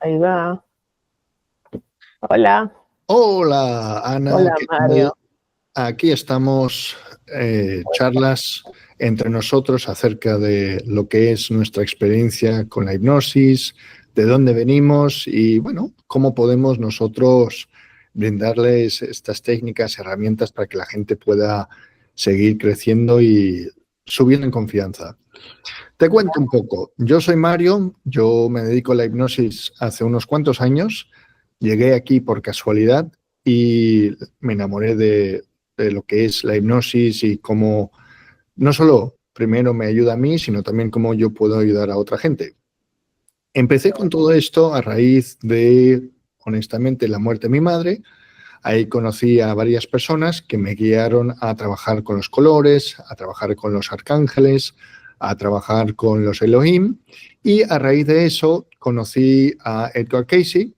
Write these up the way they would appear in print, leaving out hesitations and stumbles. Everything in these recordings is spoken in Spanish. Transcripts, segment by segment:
Ahí va. Hola, Hola, Ana, hola ¿qué tal? Mario. Aquí estamos, charlas entre nosotros acerca de lo que es nuestra experiencia con la hipnosis, de dónde venimos y, bueno, cómo podemos nosotros brindarles estas técnicas, herramientas para que la gente pueda seguir creciendo y subiendo en confianza. Te cuento un poco. Yo soy Mario, yo me dedico a la hipnosis hace unos cuantos años. Llegué aquí por casualidad y me enamoré de lo que es la hipnosis y cómo no solo primero me ayuda a mí, sino también cómo yo puedo ayudar a otra gente. Empecé con todo esto a raíz de, honestamente, la muerte de mi madre. Ahí conocí a varias personas que me guiaron a trabajar con los colores, a trabajar con los arcángeles, a trabajar con los Elohim. Y a raíz de eso conocí a Edgar Cayce,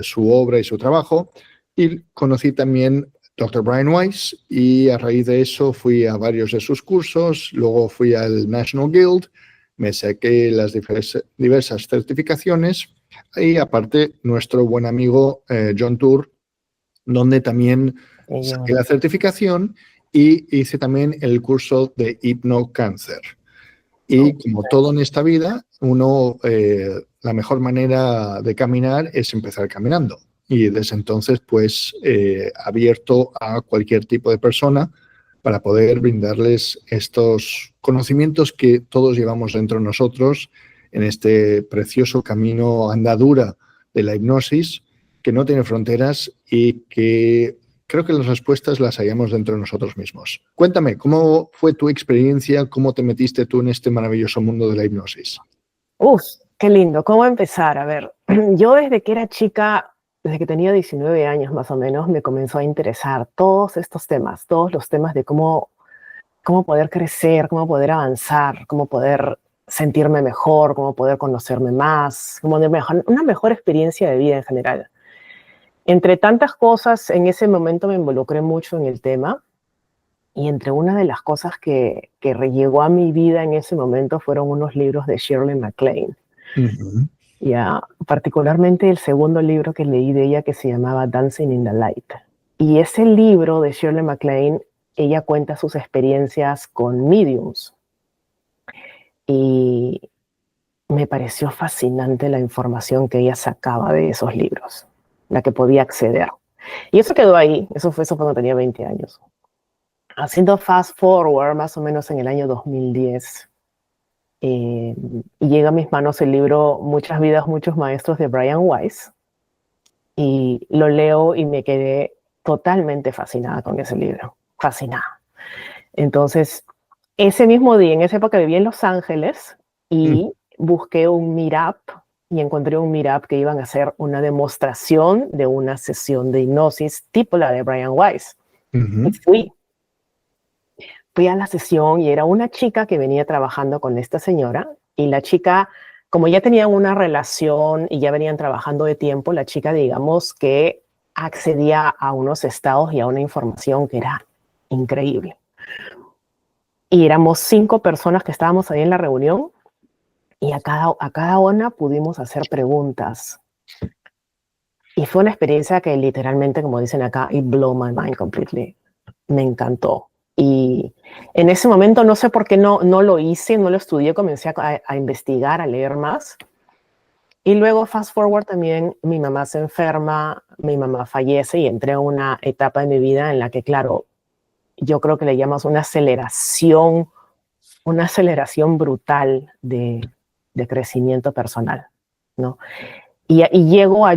su obra y su trabajo. Y conocí también Dr. Brian Weiss. Y a raíz de eso fui a varios de sus cursos. Luego fui al National Guild. Me saqué las diversas certificaciones. Y aparte, nuestro buen amigo John Tour, donde también Sí, saqué la certificación y hice también el curso de hipnocáncer. Y como todo en esta vida, la mejor manera de caminar es empezar caminando. Y desde entonces, pues, abierto a cualquier tipo de persona para poder brindarles estos conocimientos que todos llevamos dentro de nosotros en este precioso camino andadura de la hipnosis, que no tiene fronteras y que creo que las respuestas las hallamos dentro de nosotros mismos. Cuéntame, ¿cómo fue tu experiencia? ¿Cómo te metiste tú en este maravilloso mundo de la hipnosis? uf, qué lindo. ¿Cómo empezar? A ver, yo desde que era chica, desde que tenía 19 años más o menos, me comenzó a interesar todos estos temas, todos los temas de cómo poder crecer, cómo poder avanzar, cómo poder sentirme mejor, cómo poder conocerme más, una mejor experiencia de vida en general. Entre tantas cosas, en ese momento me involucré mucho en el tema. Y entre una de las cosas que llegó a mi vida en ese momento fueron unos libros de Shirley MacLaine. Ujú. Ya, particularmente el segundo libro que leí de ella que se llamaba Dancing in the Light. Y ese libro de Shirley MacLaine, ella cuenta sus experiencias con mediums. Y me pareció fascinante la información que ella sacaba de esos libros, la que podía acceder. Y eso quedó ahí, eso cuando tenía 20 años. Haciendo fast forward, más o menos en el año 2010, y llega a mis manos el libro Muchas vidas, muchos maestros de Brian Weiss, y lo leo y me quedé totalmente fascinada con ese libro, fascinada. Entonces, ese mismo día, en esa época vivía en Los Ángeles y busqué un meetup y encontré un meetup que iban a hacer una demostración de una sesión de hipnosis tipo la de Brian Weiss. Y Ujú. fui a la sesión y era una chica que venía trabajando con esta señora y la chica, como ya tenían una relación y ya venían trabajando de tiempo, la chica, digamos que accedía a unos estados y a una información que era increíble. Y éramos 5 personas que estábamos ahí en la reunión y a cada una pudimos hacer preguntas. Y fue una experiencia que literalmente, como dicen acá, it blew my mind completely. Me encantó. Y en ese momento no sé por qué no lo hice, no lo estudié, comencé a investigar, a leer más. Y luego, fast forward también, mi mamá se enferma, mi mamá fallece y entré a una etapa de mi vida en la que, claro, yo creo que le llamas una aceleración brutal de crecimiento personal, ¿no? Y llego a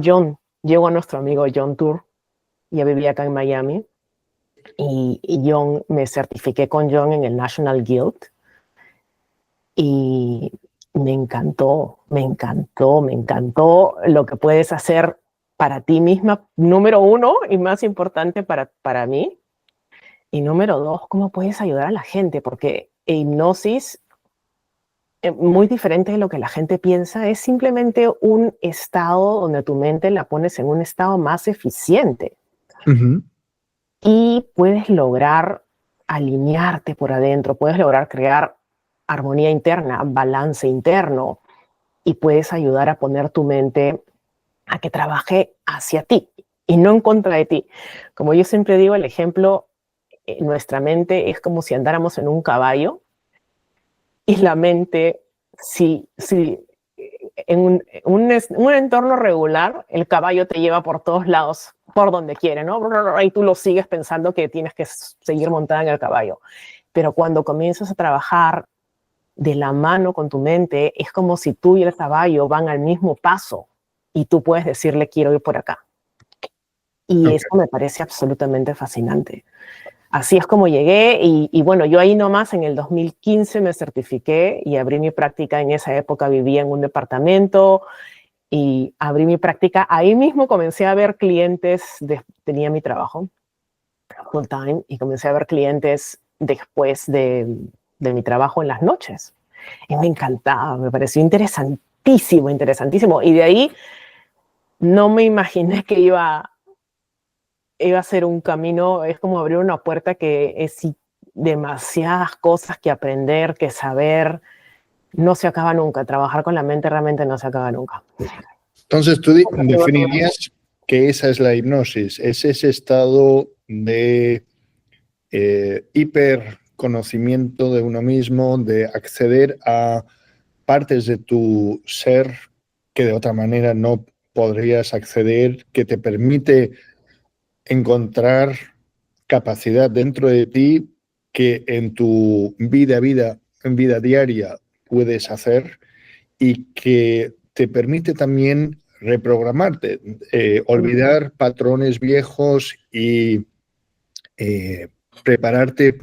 nuestro amigo John Tour, ya vivía acá en Miami, y John, me certifiqué con John en el National Guild y me encantó, me encantó, me encantó lo que puedes hacer para ti misma, número uno, y más importante para mí, y número dos, cómo puedes ayudar a la gente, porque hipnosis, muy diferente de lo que la gente piensa, es simplemente un estado donde tu mente la pones en un estado más eficiente Ujú. y puedes lograr alinearte por adentro, puedes lograr crear armonía interna, balance interno y puedes ayudar a poner tu mente a que trabaje hacia ti y no en contra de ti. Como yo siempre digo, el ejemplo, nuestra mente es como si andáramos en un caballo y la mente, si en un entorno regular, el caballo te lleva por todos lados, por donde quiere, ¿no? Y tú lo sigues pensando que tienes que seguir montada en el caballo. Pero cuando comienzas a trabajar de la mano con tu mente, es como si tú y el caballo van al mismo paso y tú puedes decirle, quiero ir por acá. Y Ok. eso me parece absolutamente fascinante. Así es como llegué y bueno, yo ahí nomás en el 2015 me certifiqué y abrí mi práctica. En esa época vivía en un departamento y abrí mi práctica. Ahí mismo comencé a ver clientes, tenía mi trabajo full time y comencé a ver clientes después de mi trabajo en las noches. Y me encantaba, me pareció interesantísimo, interesantísimo. Y de ahí no me imaginé que iba a ser un camino, es como abrir una puerta que es demasiadas cosas que aprender, que saber, no se acaba nunca. Trabajar con la mente realmente no se acaba nunca. Entonces, tú definirías que esa es la hipnosis, es ese estado de hiperconocimiento de uno mismo, de acceder a partes de tu ser que de otra manera no podrías acceder, que te permite encontrar capacidad dentro de ti que en tu en vida diaria puedes hacer y que te permite también reprogramarte, olvidar patrones viejos y eh, prepararte,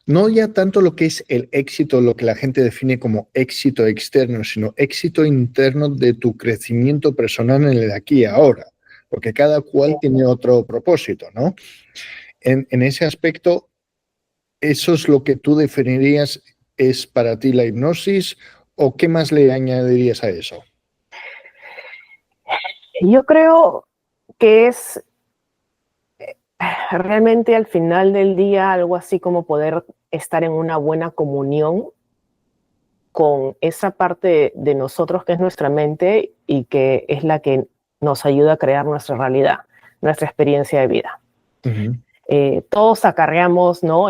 no ya tanto lo que es el éxito, lo que la gente define como éxito externo, sino éxito interno de tu crecimiento personal en el aquí y ahora, porque cada cual tiene otro propósito, ¿no? En ese aspecto, ¿eso es lo que tú definirías es para ti la hipnosis o qué más le añadirías a eso? Yo creo que es realmente al final del día algo así como poder estar en una buena comunión con esa parte de nosotros que es nuestra mente y que es la que nos ayuda a crear nuestra realidad, nuestra experiencia de vida. Uh-huh. Todos acarreamos, ¿no?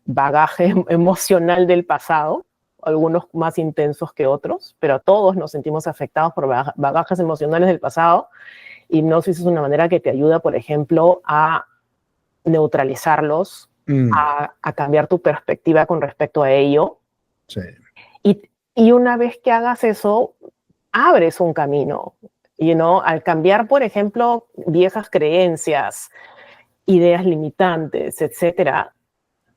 Bagaje emocional del pasado, algunos más intensos que otros, pero todos nos sentimos afectados por bagajes emocionales del pasado. Hipnosis es una manera que te ayuda, por ejemplo, a neutralizarlos, a cambiar tu perspectiva con respecto a ello. Sí. Y una vez que hagas eso, abres un camino. Al cambiar, por ejemplo, viejas creencias, ideas limitantes, etcétera,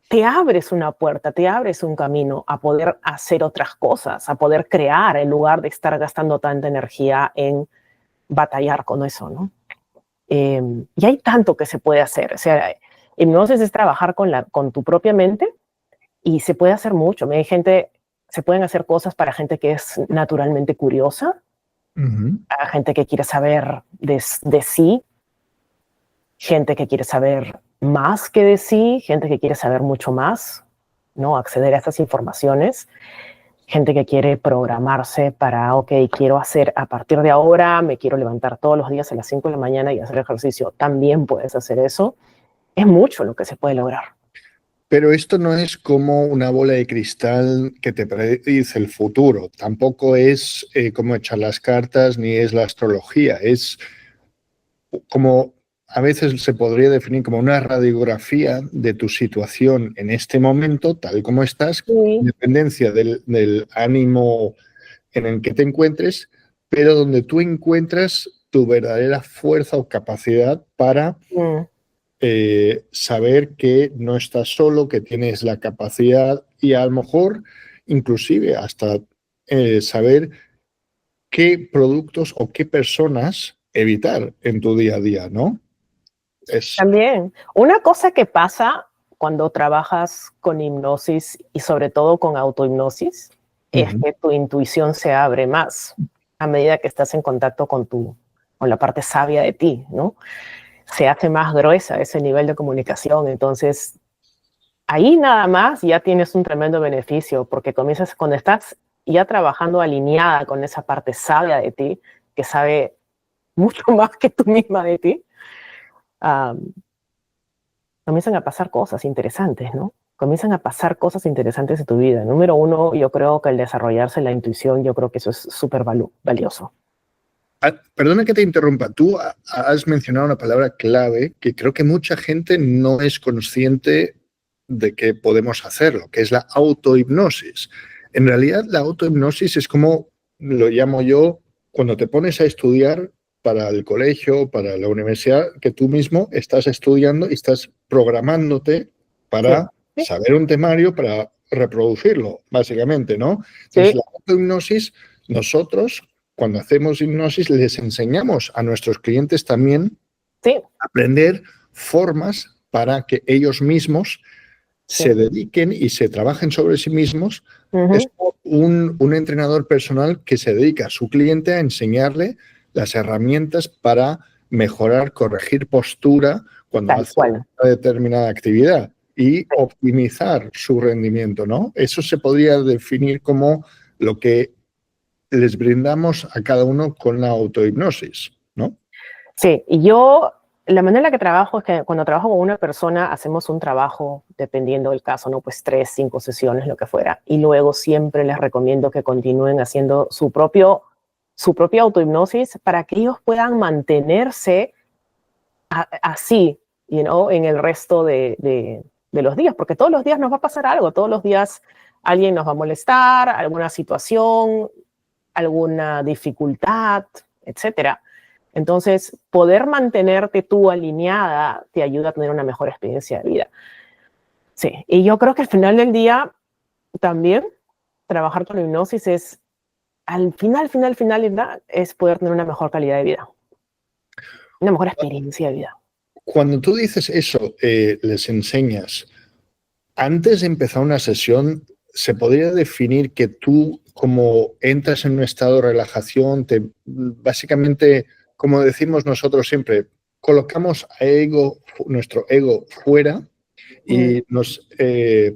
te abres una puerta, te abres un camino a poder hacer otras cosas, a poder crear en lugar de estar gastando tanta energía en batallar con eso, ¿no? Y hay tanto que se puede hacer. O sea, hipnosis es trabajar con tu propia mente y se puede hacer mucho. Se pueden hacer cosas para gente que es naturalmente curiosa, Uh-huh. para gente que quiere saber de sí, gente que quiere saber más que de sí, gente que quiere saber mucho más, ¿no? Acceder a estas informaciones, gente que quiere programarse para, ok, quiero hacer a partir de ahora, me quiero levantar todos los días a las 5 de la mañana y hacer ejercicio. También puedes hacer eso. Es mucho lo que se puede lograr. Pero esto no es como una bola de cristal que te predice el futuro. Tampoco es como echar las cartas ni es la astrología. Es como a veces se podría definir como una radiografía de tu situación en este momento, tal como estás, Sí. dependencia del ánimo en el que te encuentres, pero donde tú encuentras tu verdadera fuerza o capacidad para Mm. saber que no estás solo, que tienes la capacidad y a lo mejor inclusive hasta saber qué productos o qué personas evitar en tu día a día, ¿no? Es... También, una cosa que pasa cuando trabajas con hipnosis y sobre todo con autohipnosis es Uh-huh. que tu intuición se abre más a medida que estás en contacto con la parte sabia de ti, ¿no? Se hace más gruesa ese nivel de comunicación. Entonces, ahí nada más ya tienes un tremendo beneficio porque comienzas, cuando estás ya trabajando alineada con esa parte sabia de ti, que sabe mucho más que tú misma de ti, comienzan a pasar cosas interesantes, ¿no? Comienzan a pasar cosas interesantes en tu vida. Número uno, yo creo que el desarrollarse la intuición, yo creo que eso es súper valioso. Perdona que te interrumpa. Tú has mencionado una palabra clave que creo que mucha gente no es consciente de que podemos hacerlo, que es la autohipnosis. En realidad, la autohipnosis es como lo llamo yo cuando te pones a estudiar para el colegio, para la universidad, que tú mismo estás estudiando y estás programándote para saber un temario, para reproducirlo, básicamente, ¿no? Entonces, la autohipnosis, nosotros, cuando hacemos hipnosis, les enseñamos a nuestros clientes también a aprender formas para que ellos mismos se dediquen y se trabajen sobre sí mismos. Es un entrenador personal que se dedica a su cliente a enseñarle las herramientas para mejorar, corregir postura cuando hace una determinada actividad y optimizar su rendimiento, ¿no? Eso se podría definir como lo que les brindamos a cada uno con la autohipnosis, ¿no? Sí, y yo, la manera en la que trabajo es que cuando trabajo con una persona, hacemos un trabajo, dependiendo del caso, ¿no? Pues 3, 5 sesiones, lo que fuera. Y luego siempre les recomiendo que continúen haciendo su propia autohipnosis para que ellos puedan mantenerse así, en el resto de los días, porque todos los días nos va a pasar algo, todos los días alguien nos va a molestar, alguna situación, alguna dificultad, etcétera. Entonces, poder mantenerte tú alineada te ayuda a tener una mejor experiencia de vida. Sí, y yo creo que al final del día también trabajar con la hipnosis es, al final, es poder tener una mejor calidad de vida, una mejor experiencia de vida. Cuando tú dices eso, les enseñas, antes de empezar una sesión, ¿se podría definir que tú, como entras en un estado de relajación, básicamente, como decimos nosotros siempre, colocamos a nuestro ego fuera y nos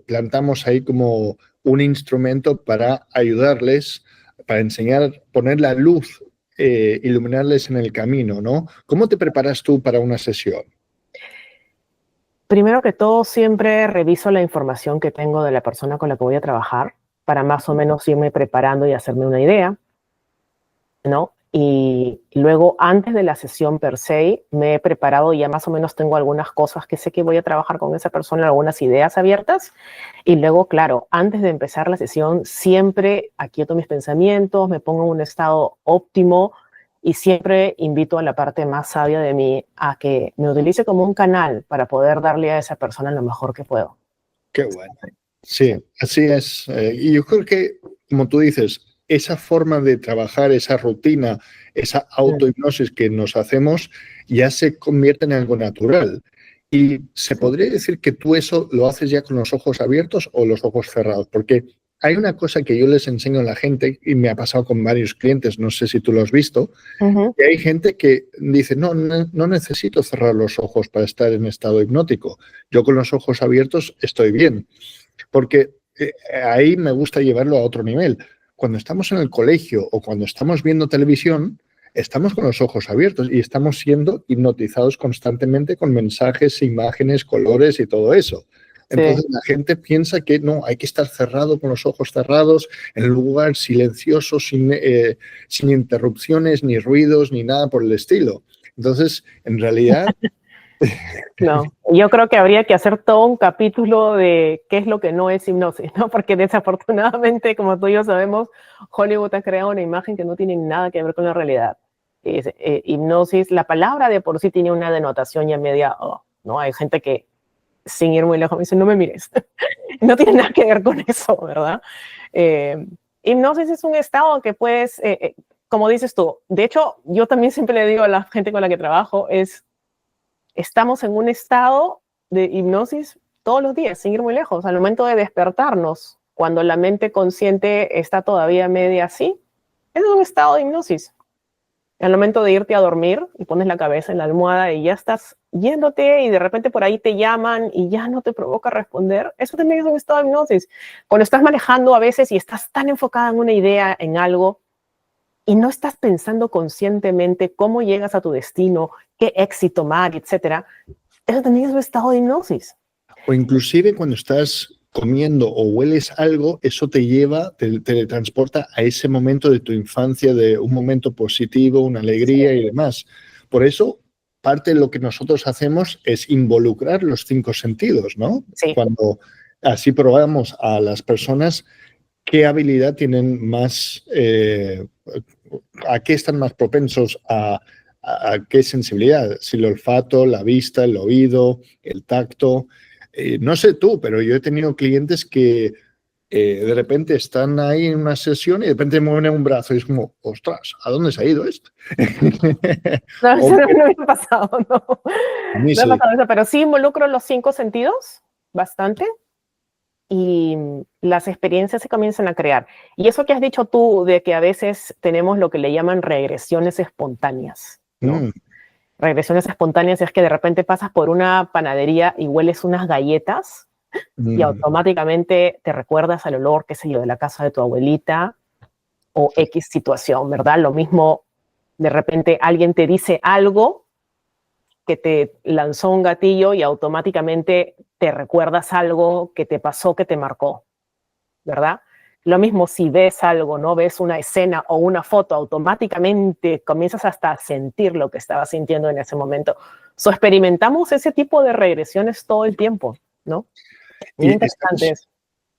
plantamos ahí como un instrumento para ayudarles, para enseñar, poner la luz, iluminarles en el camino, ¿no? ¿Cómo te preparas tú para una sesión? Primero que todo, siempre reviso la información que tengo de la persona con la que voy a trabajar para más o menos irme preparando y hacerme una idea, ¿no? Y luego, antes de la sesión per se, me he preparado y ya más o menos tengo algunas cosas que sé que voy a trabajar con esa persona, algunas ideas abiertas. Y luego, claro, antes de empezar la sesión, siempre aquieto mis pensamientos, me pongo en un estado óptimo y siempre invito a la parte más sabia de mí a que me utilice como un canal para poder darle a esa persona lo mejor que puedo. Qué bueno. Sí, así es. Y yo creo que, como tú dices, esa forma de trabajar, esa rutina, esa autohipnosis que nos hacemos, ya se convierte en algo natural. Y se podría decir que tú eso lo haces ya con los ojos abiertos o los ojos cerrados, porque hay una cosa que yo les enseño a la gente y me ha pasado con varios clientes, no sé si tú lo has visto, que hay gente que dice, no necesito cerrar los ojos para estar en estado hipnótico. Yo con los ojos abiertos estoy bien. Porque ahí me gusta llevarlo a otro nivel. Cuando estamos en el colegio o cuando estamos viendo televisión, estamos con los ojos abiertos y estamos siendo hipnotizados constantemente con mensajes, imágenes, colores y todo eso. Entonces la gente piensa que no, hay que estar cerrado con los ojos cerrados, en un lugar silencioso, sin interrupciones, ni ruidos, ni nada por el estilo. Entonces, en realidad... No, yo creo que habría que hacer todo un capítulo de qué es lo que no es hipnosis, ¿no? Porque desafortunadamente, como tú y yo sabemos, Hollywood ha creado una imagen que no tiene nada que ver con la realidad. Hipnosis, la palabra de por sí tiene una denotación ya media, ¿no? Hay gente que, sin ir muy lejos, me dice, no me mires. No tiene nada que ver con eso, ¿verdad? Hipnosis es un estado que puedes, como dices tú, de hecho, yo también siempre le digo a la gente con la que trabajo, estamos en un estado de hipnosis todos los días, sin ir muy lejos. Al momento de despertarnos, cuando la mente consciente está todavía media así, es un estado de hipnosis. Al momento de irte a dormir y pones la cabeza en la almohada y ya estás yéndote y de repente por ahí te llaman y ya no te provoca responder, eso también es un estado de hipnosis. Cuando estás manejando a veces y estás tan enfocada en una idea, en algo, y no estás pensando conscientemente cómo llegas a tu destino, qué éxito tomar, etcétera, eso también es un estado de hipnosis. O inclusive cuando estás comiendo o hueles algo, eso te lleva, te transporta a ese momento de tu infancia, de un momento positivo, una alegría y demás. Por eso, parte de lo que nosotros hacemos es involucrar los 5 sentidos, ¿no? Sí. Cuando así probamos a las personas qué habilidad tienen más, a qué están más propensos, a qué sensibilidad, si el olfato, la vista, el oído, el tacto. No sé tú, pero yo he tenido clientes que de repente están ahí en una sesión y de repente mueven un brazo y es como, ostras, ¿a dónde se ha ido esto? No, O eso no me ha pasado, no. a mí No me sí. ha pasado eso, pero sí involucro los 5 sentidos bastante y las experiencias se comienzan a crear. Y eso que has dicho tú de que a veces tenemos lo que le llaman regresiones espontáneas, ¿no? Mm, Regresiones espontáneas es que de repente pasas por una panadería y hueles unas galletas y mm, automáticamente te recuerdas al olor, qué sé yo, de la casa de tu abuelita o X situación, ¿verdad? Lo mismo, de repente alguien te dice algo que te lanzó un gatillo y automáticamente te recuerdas algo que te pasó, que te marcó, ¿verdad? Lo mismo si ves algo, ¿no? Ves una escena o una foto, automáticamente comienzas hasta a sentir lo que estabas sintiendo en ese momento. So, experimentamos ese tipo de regresiones todo el tiempo, ¿no? Muy y interesante eso.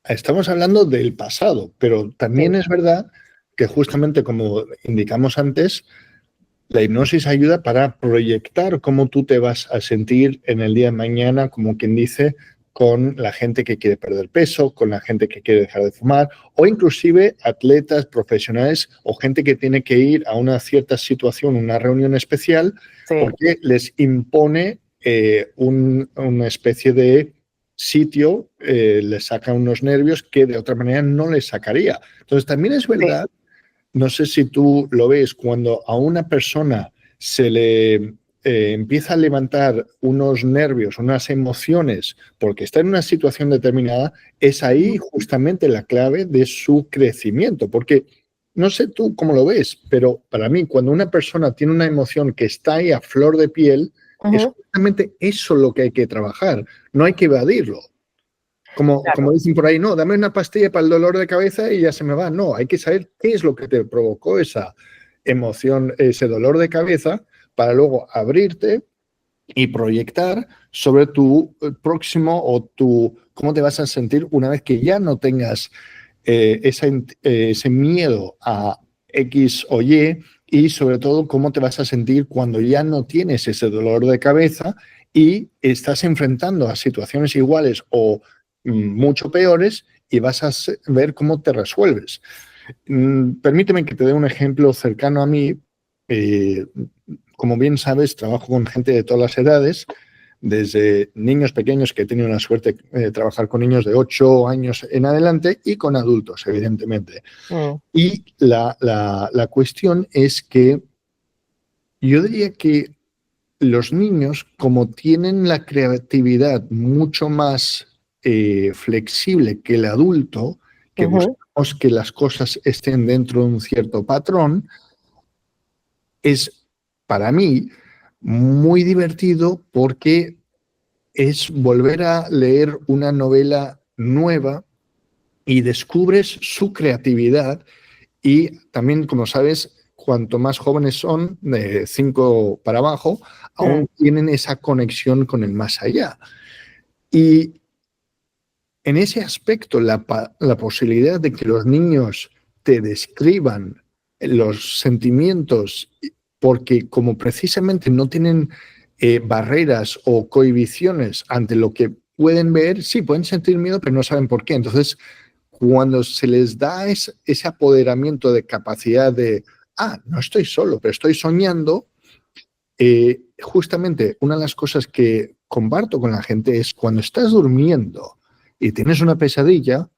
estamos hablando del pasado, pero Sí, también es verdad que justamente como indicamos antes, la hipnosis ayuda para proyectar cómo tú te vas a sentir en el día de mañana, como quien dice, con la gente que quiere perder peso, con la gente que quiere dejar de fumar, o inclusive atletas profesionales o gente que tiene que ir a una cierta situación, una reunión especial, sí, porque les impone una especie de sitio, les saca unos nervios que de otra manera no les sacaría. Entonces, también es sí. verdad, no sé si tú lo ves, cuando a una persona se le empieza a levantar unos nervios, unas emociones, porque está en una situación determinada, es ahí justamente la clave de su crecimiento. Porque no sé tú cómo lo ves, pero para mí, cuando una persona tiene una emoción que está ahí a flor de piel, es Ujú, justamente eso lo que hay que trabajar, no hay que evadirlo. Como claro. dicen por ahí, no, dame una pastilla para el dolor de cabeza y ya se me va. No, hay que saber qué es lo que te provocó esa emoción, ese dolor de cabeza, para luego abrirte y proyectar sobre tu próximo o tu cómo te vas a sentir una vez que ya no tengas ese miedo a X o y sobre todo cómo te vas a sentir cuando ya no tienes ese dolor de cabeza y estás enfrentando a situaciones iguales o mucho peores y vas a ver cómo te resuelves. Permíteme que te dé un ejemplo cercano a mí. Eh, como bien sabes, trabajo con gente de todas las edades, desde niños pequeños, que he tenido la suerte de trabajar con niños de 8 años en adelante, y con adultos, evidentemente. Mm, Y la cuestión es que yo diría que los niños, como tienen la creatividad mucho más flexible que el adulto, que ujú, buscamos que las cosas estén dentro de un cierto patrón, es para mí muy divertido porque es volver a leer una novela nueva y descubres su creatividad y también, como sabes, cuanto más jóvenes son, de 5 para abajo, mm, aún tienen esa conexión con el más allá. Y en ese aspecto, la posibilidad de que los niños te describan los sentimientos, porque como precisamente no tienen barreras o cohibiciones ante lo que pueden ver, sí, pueden sentir miedo, pero no saben por qué. Entonces, cuando se les da ese apoderamiento de capacidad de, no estoy solo, pero estoy soñando, justamente una de las cosas que comparto con la gente es cuando estás durmiendo y tienes una pesadilla,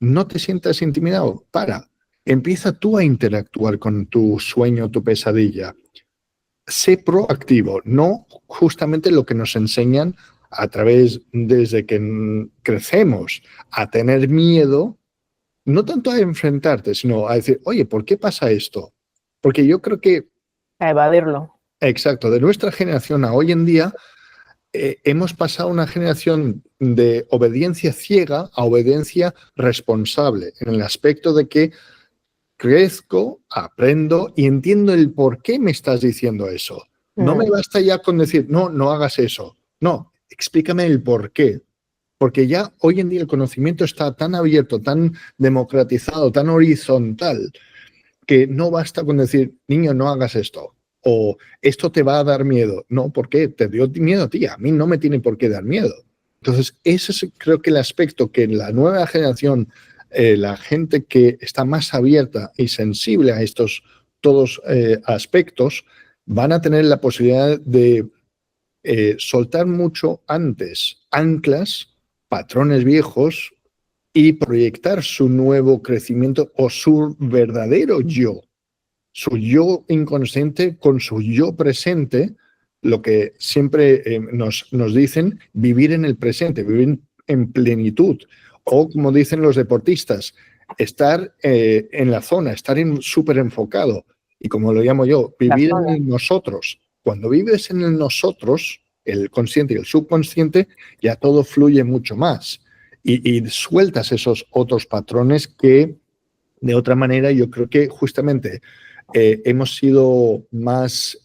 no te sientas intimidado, empieza tú a interactuar con tu sueño, tu pesadilla. Sé proactivo, no justamente lo que nos enseñan a través, desde que crecemos, a tener miedo, no tanto a enfrentarte, sino a decir, oye, ¿por qué pasa esto? Porque yo creo que, A evadirlo. exacto, de nuestra generación a hoy en día, hemos pasado una generación de obediencia ciega a obediencia responsable, en el aspecto de que crezco, aprendo y entiendo el por qué me estás diciendo eso. No me basta ya con decir, no, no hagas eso. No, explícame el por qué. Porque ya hoy en día el conocimiento está tan abierto, tan democratizado, tan horizontal, que no basta con decir, niño, no hagas esto. O esto te va a dar miedo. No, ¿por qué? Te dio miedo a ti. A mí no me tiene por qué dar miedo. Entonces, ese es creo que el aspecto que en la nueva generación, la gente que está más abierta y sensible a estos todos aspectos, van a tener la posibilidad de soltar mucho antes anclas, patrones viejos y proyectar su nuevo crecimiento o su verdadero yo, su yo inconsciente con su yo presente, lo que siempre nos dicen, vivir en el presente, vivir en plenitud, o como dicen los deportistas, estar en la zona, estar súper enfocado, y como lo llamo yo, vivir en el nosotros. Cuando vives en el nosotros, el consciente y el subconsciente, ya todo fluye mucho más. Y sueltas esos otros patrones que, de otra manera, yo creo que justamente hemos sido más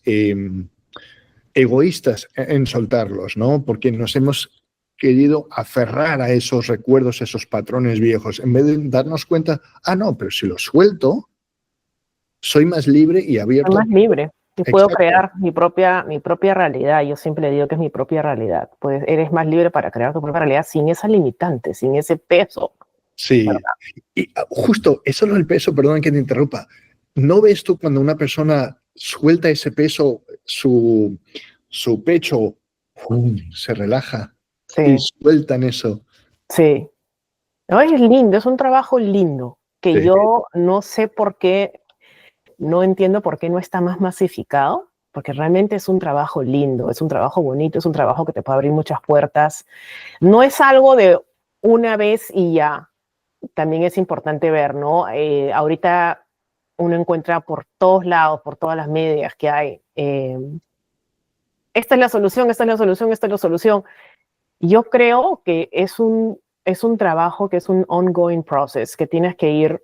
egoístas en soltarlos, ¿no? Porque nos hemos querido aferrar a esos recuerdos, esos patrones viejos, en vez de darnos cuenta, no, pero si los suelto, soy más libre y abierto. Soy más libre y puedo Exacto. crear mi propia realidad. Yo siempre digo que es mi propia realidad. Pues eres más libre para crear tu propia realidad sin esa limitante, sin ese peso. Sí, ¿Verdad? y justo eso es el peso, perdón que te interrumpa. ¿No ves tú cuando una persona suelta ese peso, su pecho se relaja y Sí, sueltan eso? sí. No, es lindo, es un trabajo lindo que Sí. yo no sé por qué, no entiendo por qué no está más masificado, porque realmente es un trabajo lindo, es un trabajo bonito, es un trabajo que te puede abrir muchas puertas. No es algo de una vez y ya. También es importante ver, ¿no? Ahorita uno encuentra por todos lados, por todas las medias que hay, esta es la solución, esta es la solución, esta es la solución. Yo creo que es un trabajo que es un ongoing process, que tienes que ir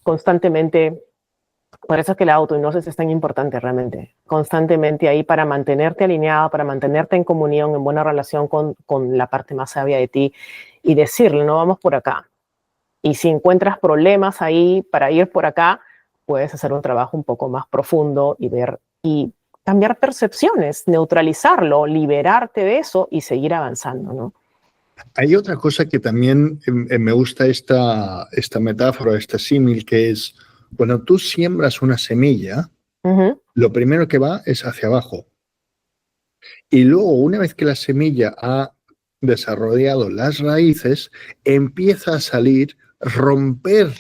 constantemente. Por eso es que la autohipnosis es tan importante realmente, constantemente ahí para mantenerte alineado, para mantenerte en comunión, en buena relación con la parte más sabia de ti y decirle, no vamos por acá. Y si encuentras problemas ahí para ir por acá, puedes hacer un trabajo un poco más profundo y ver y cambiar percepciones, neutralizarlo, liberarte de eso y seguir avanzando, ¿no? Hay otra cosa que también me gusta esta metáfora, esta símil, que es cuando tú siembras una semilla, lo primero que va es hacia abajo. Y luego, una vez que la semilla ha desarrollado las raíces, empieza a salir, romper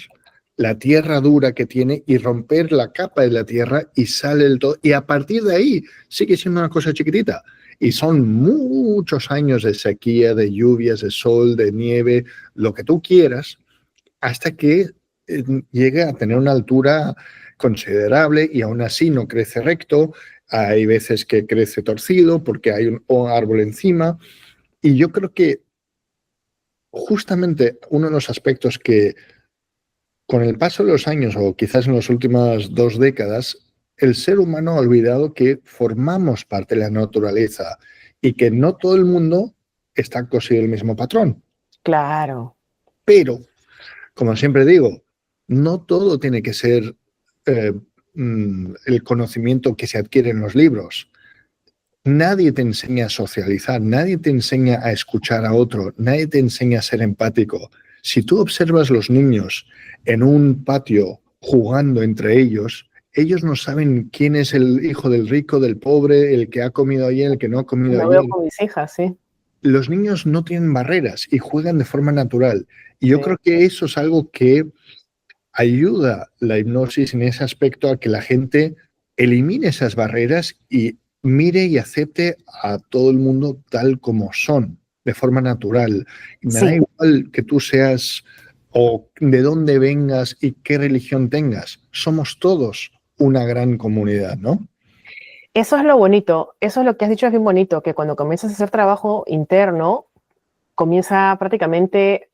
la tierra dura que tiene y romper la capa de la tierra y sale el todo. Y a partir de ahí sigue siendo una cosa chiquitita. Y son muchos años de sequía, de lluvias, de sol, de nieve, lo que tú quieras, hasta que llegue a tener una altura considerable y aún así no crece recto. Hay veces que crece torcido porque hay un árbol encima. Y yo creo que justamente uno de los aspectos que con el paso de los años, o quizás en las últimas 2 décadas, el ser humano ha olvidado que formamos parte de la naturaleza y que no todo el mundo está cosido el mismo patrón. Claro. Pero, como siempre digo, no todo tiene que ser el conocimiento que se adquiere en los libros. Nadie te enseña a socializar, nadie te enseña a escuchar a otro, nadie te enseña a ser empático. Si tú observas los niños en un patio jugando entre ellos no saben quién es el hijo del rico, del pobre, el que ha comido ayer, el que no ha comido Lo veo ayer. con mis hijas, sí. Los niños no tienen barreras y juegan de forma natural. Y yo Sí. creo que eso es algo que ayuda la hipnosis en ese aspecto a que la gente elimine esas barreras y mire y acepte a todo el mundo tal como son, de forma natural. Y me da Sí, igual que tú seas o de dónde vengas y qué religión tengas. Somos todos una gran comunidad, ¿no? Eso es lo bonito, eso es lo que has dicho, es bien bonito, que cuando comienzas a hacer trabajo interno, comienza prácticamente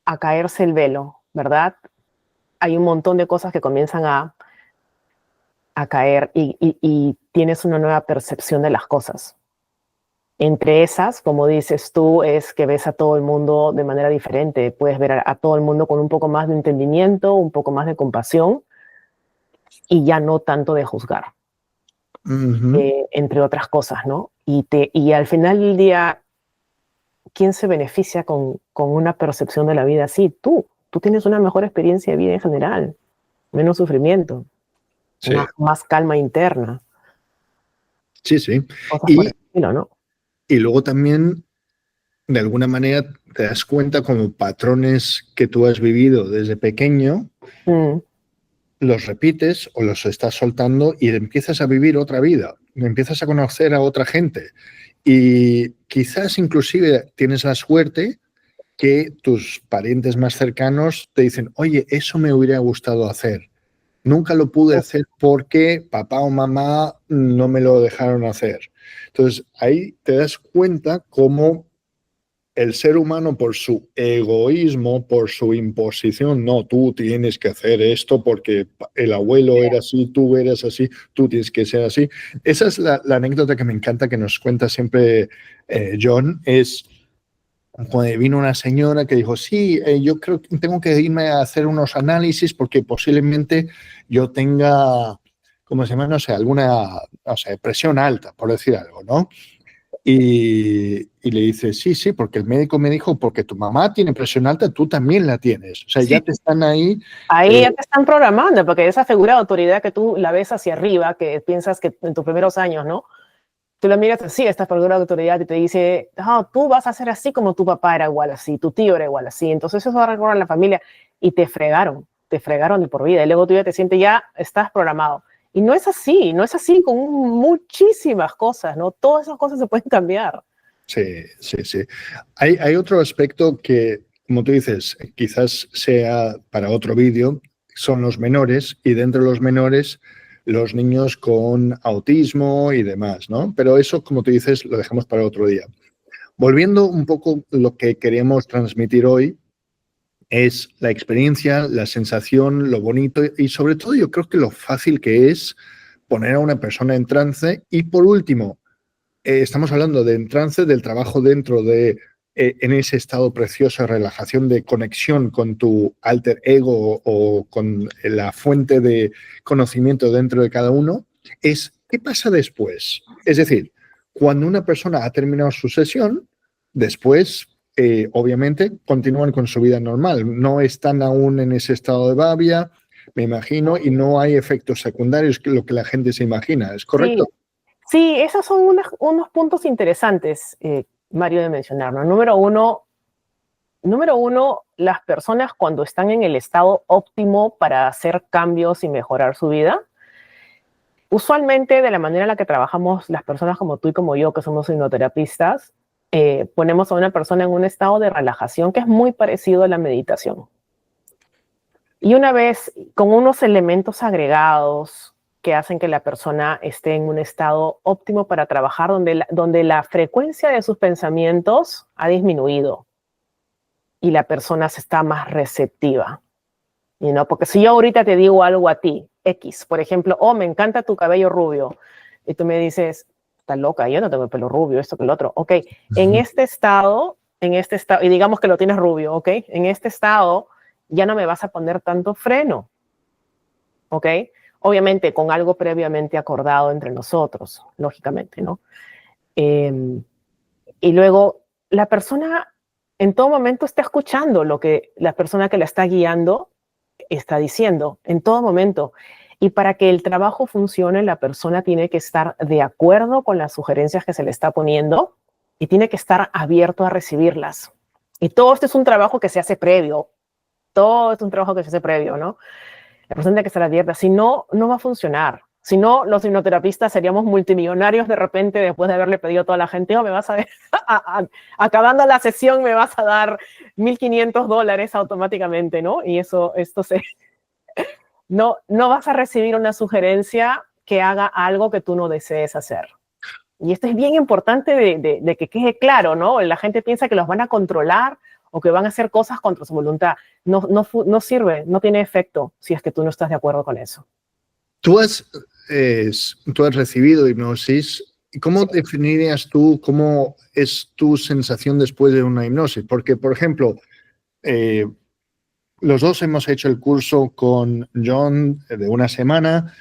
a caerse el velo, ¿verdad? Hay un montón de cosas que comienzan a caer y tienes una nueva percepción de las cosas. Entre esas, como dices tú, es que ves a todo el mundo de manera diferente. Puedes ver a todo el mundo con un poco más de entendimiento, un poco más de compasión y ya no tanto de juzgar, entre otras cosas, ¿no? Y al final del día, ¿quién se beneficia con una percepción de la vida así? Tú tienes una mejor experiencia de vida en general, menos sufrimiento, Sí, más calma interna, sí, sí. cosas por el Y, estilo, ¿no? y luego también, de alguna manera, te das cuenta como patrones que tú has vivido desde pequeño, Mm, los repites o los estás soltando y empiezas a vivir otra vida, empiezas a conocer a otra gente. Y quizás inclusive tienes la suerte que tus parientes más cercanos te dicen, oye, eso me hubiera gustado hacer. Nunca lo pude hacer porque papá o mamá no me lo dejaron hacer. Entonces, ahí te das cuenta cómo el ser humano, por su egoísmo, por su imposición, no, tú tienes que hacer esto porque el abuelo era así, tú eres así, tú tienes que ser así. Esa es la anécdota que me encanta que nos cuenta siempre John, es cuando vino una señora que dijo, sí, yo creo que tengo que irme a hacer unos análisis porque posiblemente yo tenga, ¿cómo se llama? No sé, alguna, no sé, presión alta, por decir algo, ¿no? Y le dice, sí, sí, porque el médico me dijo, porque tu mamá tiene presión alta, tú también la tienes. O sea, sí. ya te están ahí. Ahí ya te están programando, porque esa figura de autoridad que tú la ves hacia arriba, que piensas que en tus primeros años, ¿no? Tú la miras así, esta figura de autoridad, y te dice, oh, tú vas a ser así como tu papá era igual así, tu tío era igual así. Entonces eso va a recordar a la familia y te fregaron de por vida. Y luego tú ya te sientes, ya estás programado. Y no es así, no es así con muchísimas cosas, ¿no? Todas esas cosas se pueden cambiar. Sí, sí, sí. Hay otro aspecto que, como tú dices, quizás sea para otro vídeo, son los menores y dentro de los menores los niños con autismo y demás, ¿no? Pero eso, como tú dices, lo dejamos para otro día. Volviendo un poco lo que queremos transmitir hoy es la experiencia, la sensación, lo bonito y sobre todo yo creo que lo fácil que es poner a una persona en trance y por último, estamos hablando de en trance, del trabajo dentro de, en ese estado precioso de relajación, de conexión con tu alter ego o con la fuente de conocimiento dentro de cada uno, es qué pasa después. Es decir, cuando una persona ha terminado su sesión, después, obviamente, continúan con su vida normal. No están aún en ese estado de babia, me imagino, y no hay efectos secundarios, que lo que la gente se imagina. ¿Es correcto? Sí, sí, esos son unos puntos interesantes, Mario, de mencionar, ¿no? Número uno, las personas cuando están en el estado óptimo para hacer cambios y mejorar su vida, usualmente de la manera en la que trabajamos las personas como tú y como yo, que somos hipnoterapistas, ponemos a una persona en un estado de relajación que es muy parecido a la meditación. Y una vez con unos elementos agregados que hacen que la persona esté en un estado óptimo para trabajar, donde la frecuencia de sus pensamientos ha disminuido y la persona se está más receptiva. Porque si yo ahorita te digo algo a ti, X, por ejemplo, oh, me encanta tu cabello rubio, y tú me dices, estás loca, yo no tengo el pelo rubio, esto que el otro, ok, en este estado, y digamos que lo tienes rubio, ok, en este estado ya no me vas a poner tanto freno, ok, obviamente con algo previamente acordado entre nosotros, lógicamente, ¿no? Y luego la persona en todo momento está escuchando lo que la persona que la está guiando está diciendo, en todo momento. Y para que el trabajo funcione, la persona tiene que estar de acuerdo con las sugerencias que se le está poniendo y tiene que estar abierto a recibirlas. Y todo esto es un trabajo que se hace previo. Todo es un trabajo que se hace previo, ¿no? La persona tiene que estar abierta. Si no, no va a funcionar. Si no, los hipnoterapistas seríamos multimillonarios de repente después de haberle pedido a toda la gente, oh, me vas a ver, acabando la sesión me vas a dar $1,500 automáticamente, ¿no? Y esto no vas a recibir una sugerencia que haga algo que tú no desees hacer. Y esto es bien importante de que quede claro, ¿no? La gente piensa que los van a controlar o que van a hacer cosas contra su voluntad. No sirve, no tiene efecto si es que tú no estás de acuerdo con eso. Tú has recibido hipnosis. ¿Cómo definirías tú cómo es tu sensación después de una hipnosis? Porque, por ejemplo, los dos hemos hecho el curso con John de una semana.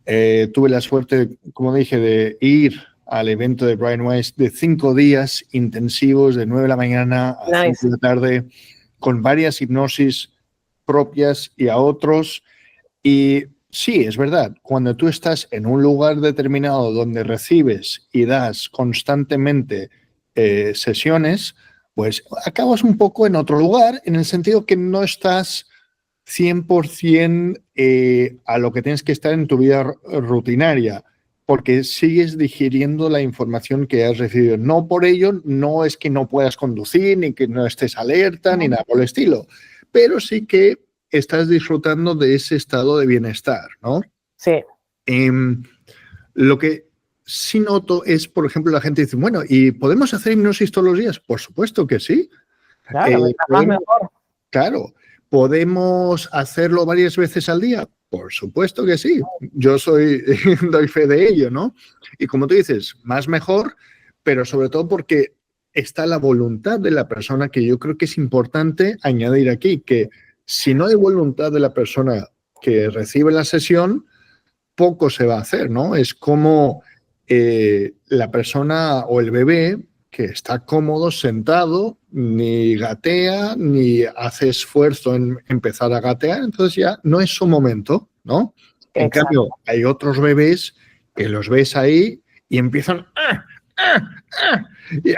Tuve la suerte, como dije, de ir al evento de Brian Weiss de 5 días intensivos, de 9 de la mañana a 5 de la tarde, con varias hipnosis propias y a otros. Y sí, es verdad, cuando tú estás en un lugar determinado donde recibes y das constantemente sesiones, pues acabas un poco en otro lugar, en el sentido que no estás 100% a lo que tienes que estar en tu vida rutinaria, porque sigues digiriendo la información que has recibido. No por ello, no es que no puedas conducir, ni que no estés alerta, ni nada por el estilo, pero sí que estás disfrutando de ese estado de bienestar, ¿no? Sí. Lo que sí noto es, por ejemplo, la gente dice, bueno, ¿y podemos hacer hipnosis todos los días? Por supuesto que sí. Claro, más mejor. Claro. ¿Podemos hacerlo varias veces al día? Por supuesto que sí. Yo doy fe de ello, ¿no? Y como tú dices, más mejor, pero sobre todo porque está la voluntad de la persona, que yo creo que es importante añadir aquí, que si no hay voluntad de la persona que recibe la sesión, poco se va a hacer, ¿no? Es como la persona o el bebé que está cómodo sentado, ni gatea, ni hace esfuerzo en empezar a gatear, entonces ya no es su momento, ¿no? Exacto. En cambio, hay otros bebés que los ves ahí y empiezan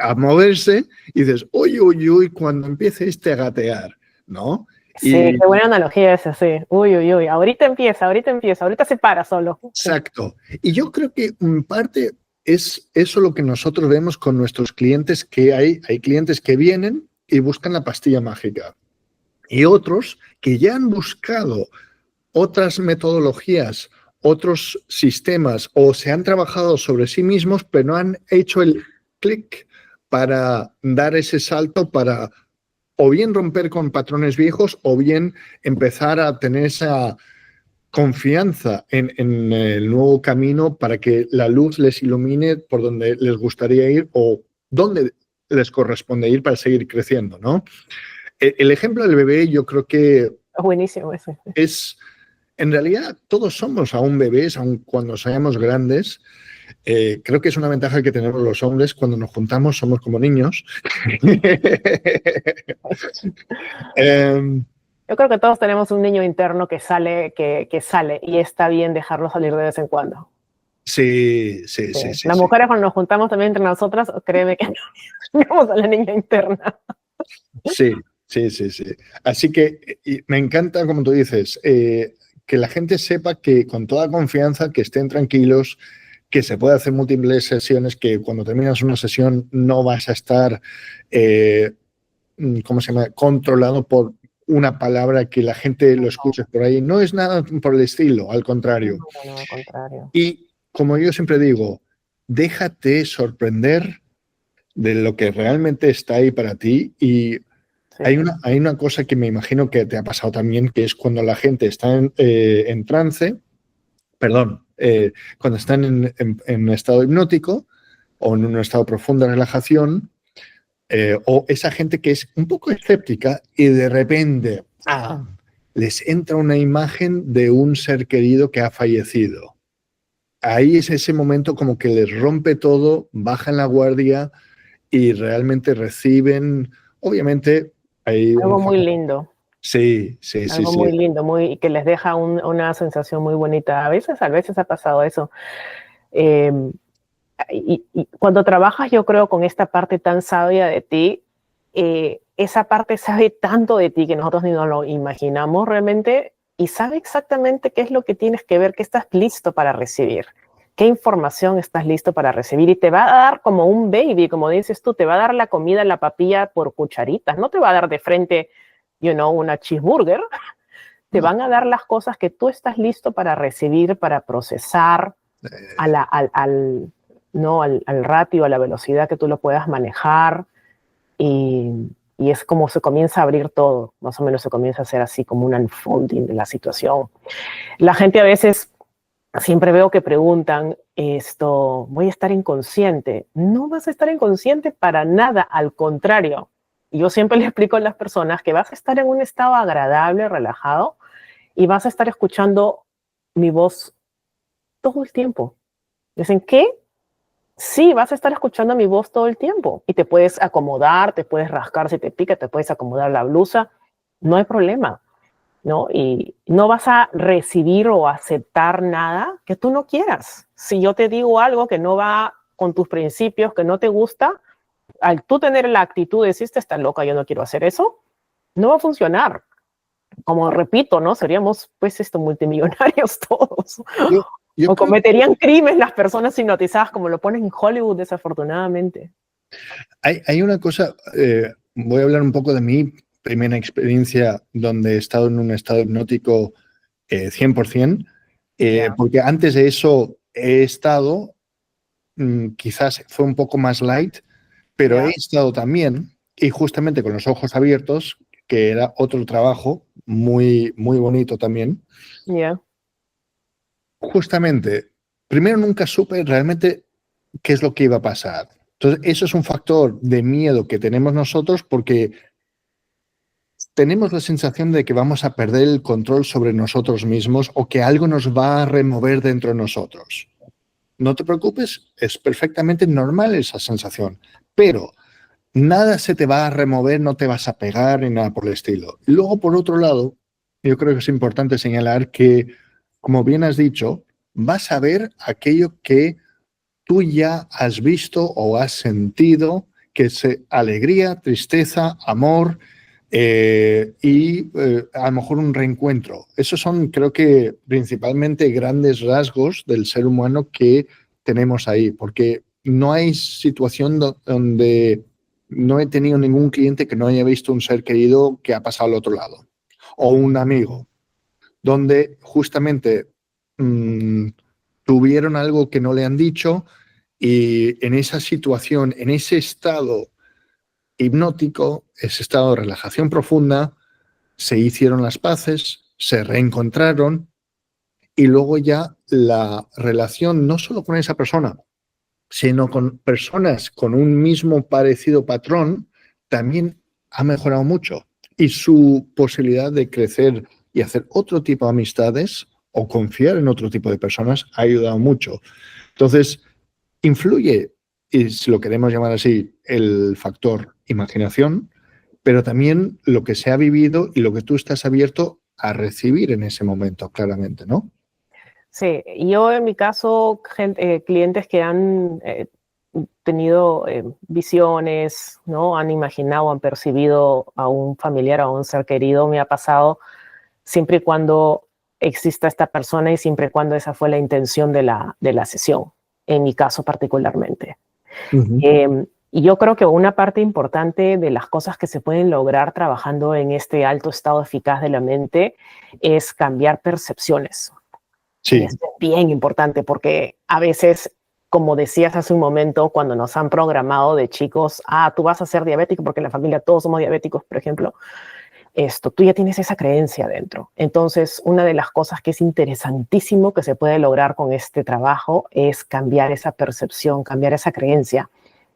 a moverse y dices, uy, uy, uy, cuando empiece a gatear, ¿no? Sí, qué buena analogía esa, sí. Uy, uy, uy, ahorita empieza, ahorita se para solo. Exacto. Y yo creo que en parte es eso lo que nosotros vemos con nuestros clientes, que hay clientes que vienen y buscan la pastilla mágica y otros que ya han buscado otras metodologías, otros sistemas o se han trabajado sobre sí mismos, pero no han hecho el clic para dar ese salto para o bien romper con patrones viejos o bien empezar a tener esa confianza en el nuevo camino para que la luz les ilumine por donde les gustaría ir o donde les corresponde ir para seguir creciendo, ¿no? El ejemplo del bebé, yo creo que buenísimo ese. En realidad, todos somos aún bebés, aun cuando seamos grandes. Creo que es una ventaja que tenemos los hombres. Cuando nos juntamos somos como niños. Yo creo que todos tenemos un niño interno que sale y está bien dejarlo salir de vez en cuando. Sí. Las mujeres cuando nos juntamos también entre nosotras, créeme que tenemos a la niña interna. Sí. Así que me encanta, como tú dices, que la gente sepa que con toda confianza, que estén tranquilos, que se puede hacer múltiples sesiones, que cuando terminas una sesión no vas a estar, controlado por una palabra que la gente lo escuche por ahí. No es nada por el estilo, al contrario. No, al contrario. Y como yo siempre digo, déjate sorprender de lo que realmente está ahí para ti. Y sí, hay una cosa que me imagino que te ha pasado también, que es cuando la gente está en trance, cuando están en estado hipnótico o en un estado profundo de relajación, o esa gente que es un poco escéptica y de repente les entra una imagen de un ser querido que ha fallecido. Ahí es ese momento como que les rompe todo, bajan la guardia y realmente reciben, obviamente, algo muy lindo. Sí. Algo muy lindo, que les deja una sensación muy bonita. A veces ha pasado eso. Y cuando trabajas, yo creo, con esta parte tan sabia de ti, esa parte sabe tanto de ti que nosotros ni nos lo imaginamos realmente, y sabe exactamente qué es lo que tienes que ver, qué estás listo para recibir, qué información estás listo para recibir, y te va a dar como un baby, como dices tú, te va a dar la comida, la papilla por cucharitas, no te va a dar de frente, una cheeseburger, te van a dar las cosas que tú estás listo para recibir, para procesar ¿no? al ratio, a la velocidad que tú lo puedas manejar. Y es como se comienza a abrir todo, más o menos se comienza a hacer así como un unfolding de la situación. La gente a veces, siempre veo que preguntan ¿voy a estar inconsciente? No vas a estar inconsciente para nada, al contrario. Yo siempre le explico a las personas que vas a estar en un estado agradable, relajado, y vas a estar escuchando mi voz todo el tiempo. Dicen, ¿qué? Sí, vas a estar escuchando mi voz todo el tiempo y te puedes acomodar, te puedes rascar si te pica, te puedes acomodar la blusa, no hay problema, ¿no? Y no vas a recibir o aceptar nada que tú no quieras. Si yo te digo algo que no va con tus principios, que no te gusta, al tú tener la actitud de decir, esta está loca, yo no quiero hacer eso, no va a funcionar. Como repito, ¿no? Seríamos pues multimillonarios todos. Yo O creo cometerían crímenes las personas hipnotizadas, como lo ponen en Hollywood, desafortunadamente. hay una cosa, voy a hablar un poco de mi primera experiencia donde he estado en un estado hipnótico 100%, porque antes de eso he estado, quizás fue un poco más light, pero he estado también, y justamente con los ojos abiertos, que era otro trabajo muy, muy bonito también. Justamente, primero nunca supe realmente qué es lo que iba a pasar. Entonces, eso es un factor de miedo que tenemos nosotros porque tenemos la sensación de que vamos a perder el control sobre nosotros mismos o que algo nos va a remover dentro de nosotros. No te preocupes, es perfectamente normal esa sensación, pero nada se te va a remover, no te vas a pegar ni nada por el estilo. Luego, por otro lado, yo creo que es importante señalar que, como bien has dicho, vas a ver aquello que tú ya has visto o has sentido, que es alegría, tristeza, amor a lo mejor un reencuentro. Esos son, creo que, principalmente grandes rasgos del ser humano que tenemos ahí, porque no hay situación donde no he tenido ningún cliente que no haya visto un ser querido que ha pasado al otro lado, o un amigo, donde justamente tuvieron algo que no le han dicho y en esa situación, en ese estado hipnótico, ese estado de relajación profunda, se hicieron las paces, se reencontraron y luego ya la relación no solo con esa persona, sino con personas con un mismo parecido patrón, también ha mejorado mucho. Y su posibilidad de crecer y hacer otro tipo de amistades o confiar en otro tipo de personas ha ayudado mucho. Entonces, influye, y si lo queremos llamar así, el factor imaginación, pero también lo que se ha vivido y lo que tú estás abierto a recibir en ese momento, claramente, ¿no? Sí, yo en mi caso, clientes que han tenido visiones, ¿no? Han imaginado, han percibido a un familiar o a un ser querido, me ha pasado siempre y cuando exista esta persona y siempre y cuando esa fue la intención de la sesión, en mi caso particularmente. Y yo creo que una parte importante de las cosas que se pueden lograr trabajando en este alto estado eficaz de la mente es cambiar percepciones. Sí. Es bien importante porque a veces, como decías hace un momento, cuando nos han programado de chicos, tú vas a ser diabético porque en la familia todos somos diabéticos, por ejemplo, tú ya tienes esa creencia dentro. Entonces, una de las cosas que es interesantísimo que se puede lograr con este trabajo es cambiar esa percepción, cambiar esa creencia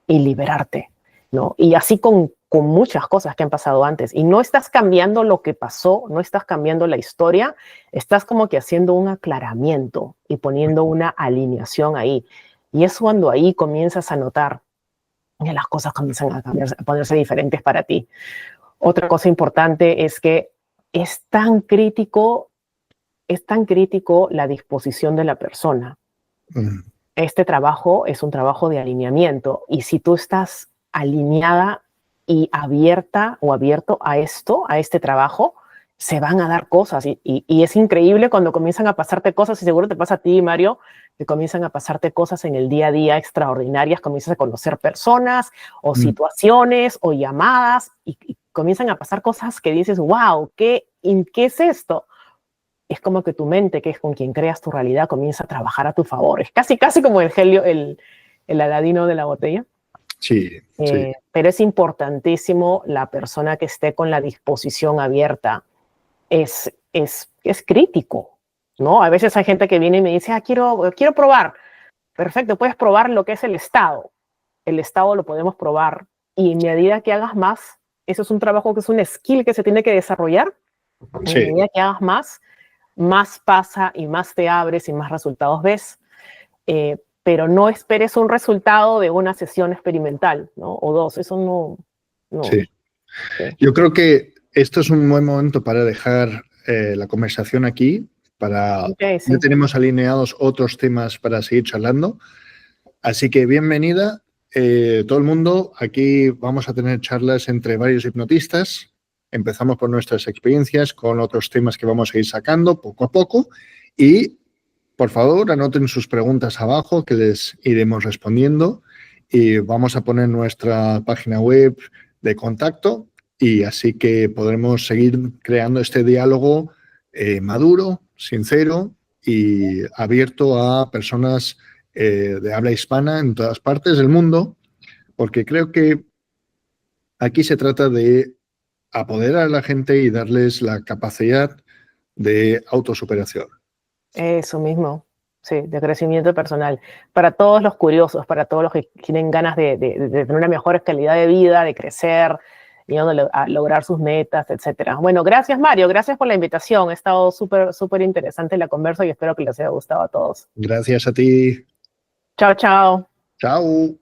y liberarte, ¿no? Y así con muchas cosas que han pasado antes. Y no estás cambiando lo que pasó, no estás cambiando la historia, estás como que haciendo un aclaramiento y poniendo una alineación ahí. Y es cuando ahí comienzas a notar que las cosas comienzan a cambiar, a ponerse diferentes para ti. Otra cosa importante es que es tan crítico la disposición de la persona. Este trabajo es un trabajo de alineamiento y si tú estás alineada y abierta o abierto a este trabajo, se van a dar cosas y es increíble cuando comienzan a pasarte cosas y seguro te pasa a ti, Mario, que comienzan a pasarte cosas en el día a día extraordinarias, comienzas a conocer personas o situaciones o llamadas y comienzan a pasar cosas que dices, wow, ¿qué es esto? es como que tu mente, que es con quien creas tu realidad, comienza a trabajar a tu favor. Es casi, casi como el genio, el Aladino de la botella. Sí, sí. Pero es importantísimo la persona que esté con la disposición abierta. Es crítico, ¿no? A veces hay gente que viene y me dice, quiero probar. Perfecto, puedes probar lo que es el estado. El estado lo podemos probar y en medida que hagas más, eso es un trabajo que es un skill que se tiene que desarrollar. Sí. En medida que hagas más pasa y más te abres y más resultados ves. Pero no esperes un resultado de una sesión experimental, ¿no? O dos, eso no. Sí. Sí. Yo creo que esto es un buen momento para dejar la conversación aquí, Okay, sí. ya tenemos alineados otros temas para seguir charlando. Así que bienvenida todo el mundo. Aquí vamos a tener charlas entre varios hipnotistas. Empezamos por nuestras experiencias con otros temas que vamos a ir sacando poco a poco. Y, por favor, anoten sus preguntas abajo que les iremos respondiendo. Y vamos a poner nuestra página web de contacto y así que podremos seguir creando este diálogo maduro, sincero y abierto a personas de habla hispana en todas partes del mundo, porque creo que aquí se trata de apoderar a la gente y darles la capacidad de autosuperación. Eso mismo, sí, de crecimiento personal. Para todos los curiosos, para todos los que tienen ganas de tener una mejor calidad de vida, de crecer, a lograr sus metas, etcétera. Bueno, gracias Mario, gracias por la invitación. Ha estado súper interesante la conversa y espero que les haya gustado a todos. Gracias a ti. Chao, chao. Chao.